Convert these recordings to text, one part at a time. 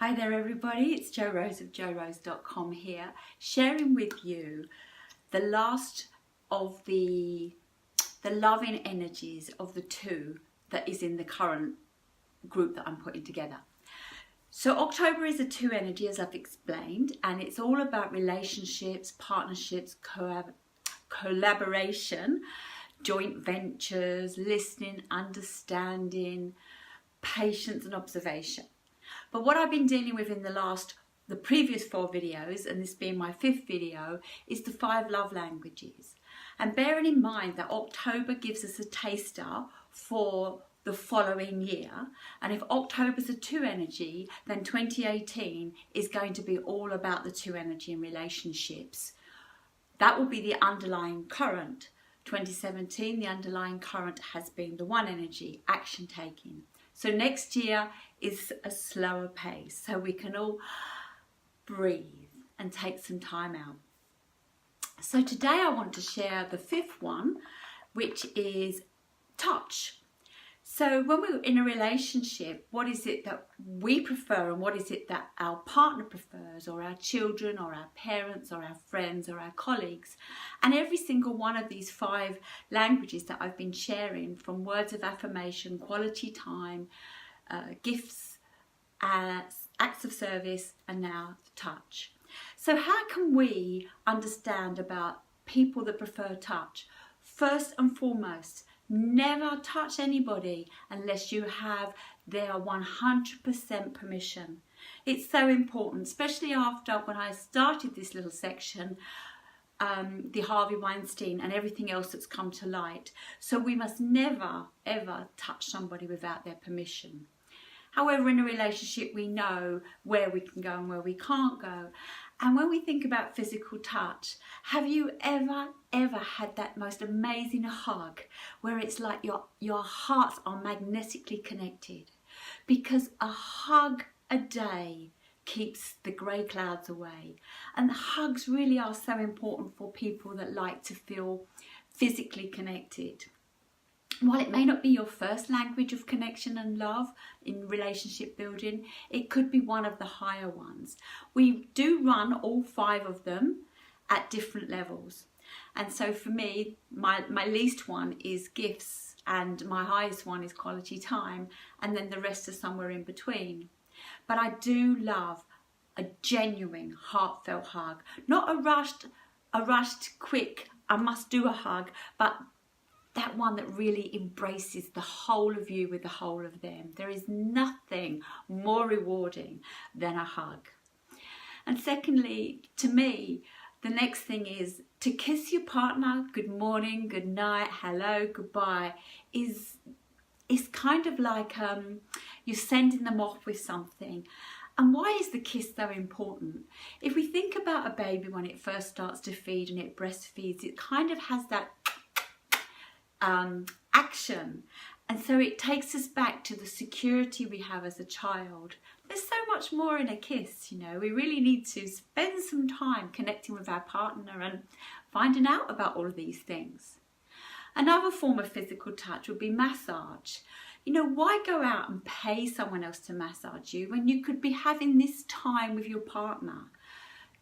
Hi there everybody, it's Jo Rose of jorose.com here, sharing with you the last of the loving energies of the two that is in the current group that I'm putting together. So October is a two energy, as I've explained, and it's all about relationships, partnerships, collaboration, joint ventures, listening, understanding, patience and observation. But what I've been dealing with in the previous 4 videos, and this being my 5th video, is the 5 love languages. And bearing in mind that October gives us a taster for the following year, and if October's a 2 energy, then 2018 is going to be all about the 2 energy in relationships. That will be the underlying current. 2017, the underlying current has been the 1 energy, action taking. So next year is a slower pace, so we can all breathe and take some time out. So today I want to share the 5th one, which is touch. So when we're in a relationship, what is it that we prefer and what is it that our partner prefers, or our children or our parents or our friends or our colleagues? And every single one of these 5 languages that I've been sharing, from words of affirmation, quality time, gifts, acts of service, and now touch. So how can we understand about people that prefer touch? First and foremost, never touch anybody unless you have their 100% permission. It's so important, especially after when I started this little section, the Harvey Weinstein and everything else that's come to light. So we must never ever touch somebody without their permission. However, in a relationship we know where we can go and where we can't go. And when we think about physical touch, have you ever had that most amazing hug where it's like your hearts are magnetically connected? Because a hug a day keeps the grey clouds away. And hugs really are so important for people that like to feel physically connected. While it may not be your first language of connection and love in relationship building, it could be one of the higher ones. We do run all 5 of them at different levels. And so for me, my least one is gifts, and my highest one is quality time, and then the rest are somewhere in between. But I do love a genuine, heartfelt hug. Not a rushed, quick, I must do a hug, but that one that really embraces the whole of you with the whole of them. There is nothing more rewarding than a hug. And secondly, to me, the next thing is to kiss your partner good morning, good night, hello, goodbye, is kind of like you're sending them off with something. And why is the kiss so important? If we think about a baby when it first starts to feed and it breastfeeds, it kind of has that action, and so it takes us back to the security we have as a child. There's so much more in a kiss, you know. We really need to spend some time connecting with our partner and finding out about all of these things. Another form of physical touch would be massage. You know, why go out and pay someone else to massage you when you could be having this time with your partner?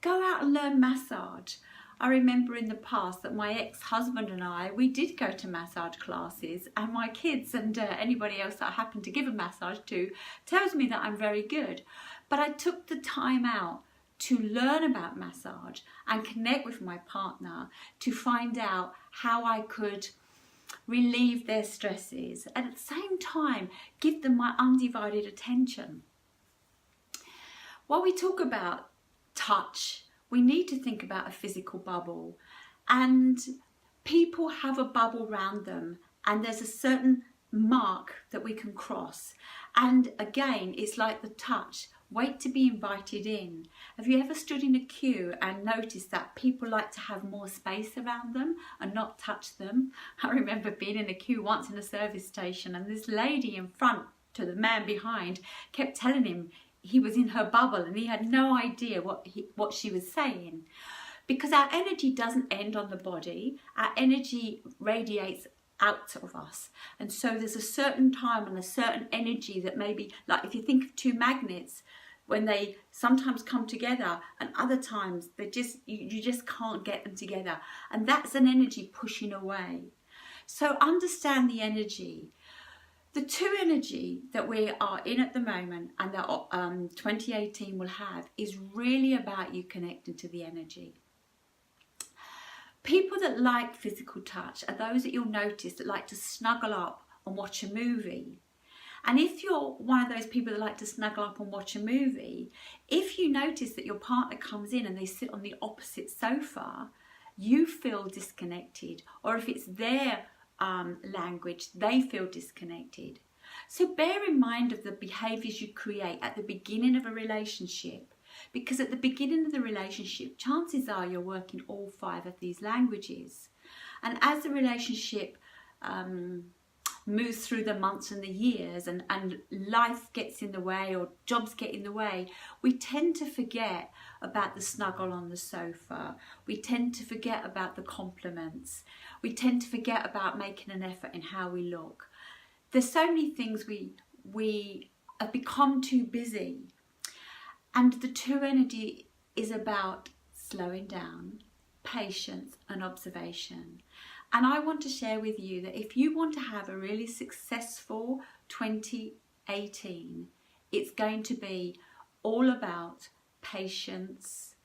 Go out and learn massage. I remember in the past that my ex-husband and we did go to massage classes, and my kids and anybody else that I happen to give a massage to tells me that I'm very good. But I took the time out to learn about massage and connect with my partner to find out how I could relieve their stresses and at the same time give them my undivided attention. While we talk about touch, we need to think about a physical bubble, and people have a bubble around them, and there's a certain mark that we can cross. And again, it's like the touch. Wait to be invited in. Have you ever stood in a queue and noticed that people like to have more space around them and not touch them? I remember being in a queue once in a service station, and this lady in front to the man behind kept telling him he was in her bubble and he had no idea what she was saying. Because our energy doesn't end on the body, our energy radiates out of us. And so there's a certain time and a certain energy that maybe, like if you think of 2 magnets, when they sometimes come together and other times they just you just can't get them together, and that's an energy pushing away. So understand the energy. The two energy that we are in at the moment and that 2018 will have is really about you connecting to the energy. People that like physical touch are those that you'll notice that like to snuggle up and watch a movie. And if you're one of those people that like to snuggle up and watch a movie, if you notice that your partner comes in and they sit on the opposite sofa, you feel disconnected. Or if it's their language, they feel disconnected. So bear in mind of the behaviours you create at the beginning of a relationship, because at the beginning of the relationship, chances are you're working all 5 of these languages. And as the relationship moves through the months and the years and life gets in the way or jobs get in the way, we tend to forget about the snuggle on the sofa. We tend to forget about the compliments. We tend to forget about making an effort in how we look. There's so many things we have become too busy. And the 2 energy is about slowing down, patience and observation. And I want to share with you that if you want to have a really successful 2018, it's going to be all about patience,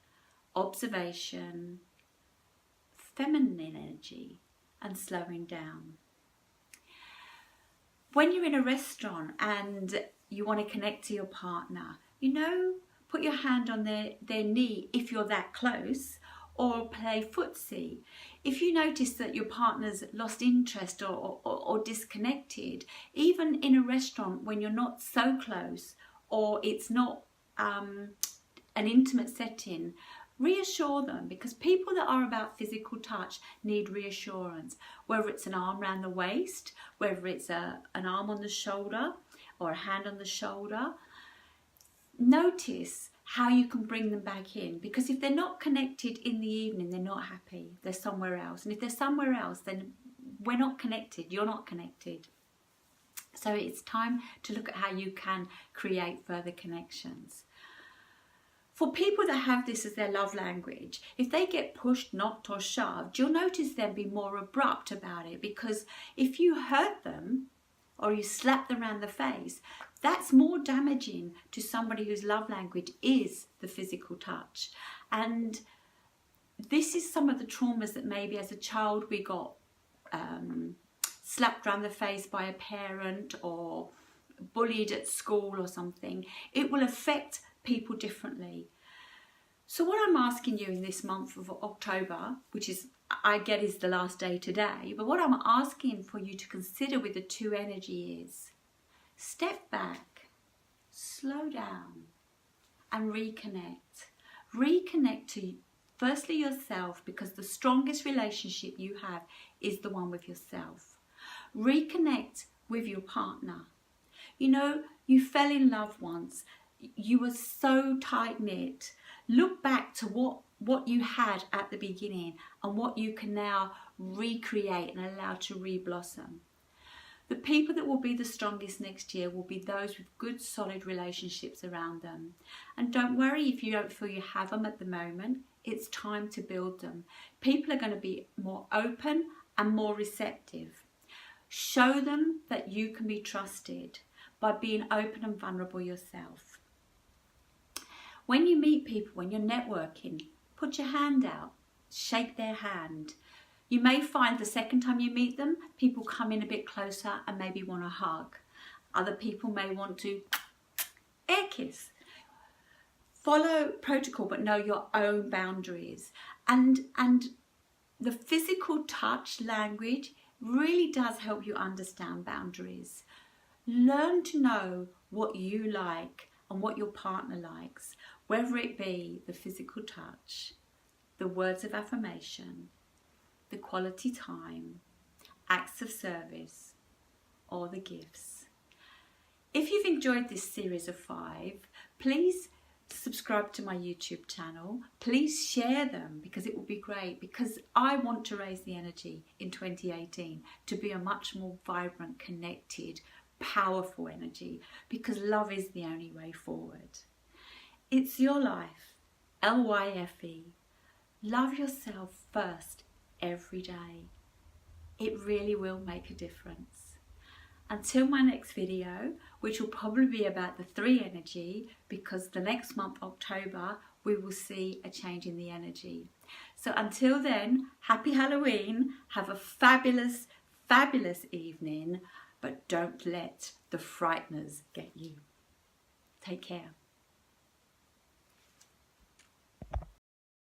observation, feminine energy, and slowing down. When you're in a restaurant and you want to connect to your partner, put your hand on their knee if you're that close, or play footsie. If you notice that your partner's lost interest or disconnected, even in a restaurant when you're not so close or it's not an intimate setting, reassure them, because people that are about physical touch need reassurance, whether it's an arm around the waist, whether it's an arm on the shoulder or a hand on the shoulder. Notice how you can bring them back in, because if they're not connected in the evening, they're not happy, they're somewhere else. And if they're somewhere else, then we're not connected, you're not connected. So it's time to look at how you can create further connections. For people that have this as their love language, if they get pushed, knocked or shoved, you'll notice them be more abrupt about it, because if you hurt them or you slap them around the face, that's more damaging to somebody whose love language is the physical touch. And this is some of the traumas that maybe as a child we got slapped around the face by a parent or bullied at school or something. It will affect people differently. So what I'm asking you in this month of October, which is, I get is the last day today, but what I'm asking for you to consider with the 2 energy is step back, slow down and reconnect. Reconnect to firstly yourself, because the strongest relationship you have is the one with yourself. Reconnect with your partner. You fell in love once. You were so tight-knit. Look back to what you had at the beginning and what you can now recreate and allow to re-blossom. The people that will be the strongest next year will be those with good, solid relationships around them. And don't worry if you don't feel you have them at the moment. It's time to build them. People are going to be more open and more receptive. Show them that you can be trusted by being open and vulnerable yourself. When you meet people, when you're networking, put your hand out, shake their hand. You may find the second time you meet them, people come in a bit closer and maybe want a hug. Other people may want to air kiss. Follow protocol, but know your own boundaries. And the physical touch language really does help you understand boundaries. Learn to know what you like and what your partner likes, whether it be the physical touch, the words of affirmation, the quality time, acts of service, or the gifts. If you've enjoyed this series of 5, please subscribe to my YouTube channel. Please share them, because it will be great, because I want to raise the energy in 2018 to be a much more vibrant, connected, powerful energy, because love is the only way forward. It's your life. LYFE. Love yourself first every day. It really will make a difference. Until my next video, which will probably be about the 3 energy, because the next month, October, we will see a change in the energy. So until then, happy Halloween. Have a fabulous, fabulous evening, but don't let the frighteners get you. Take care.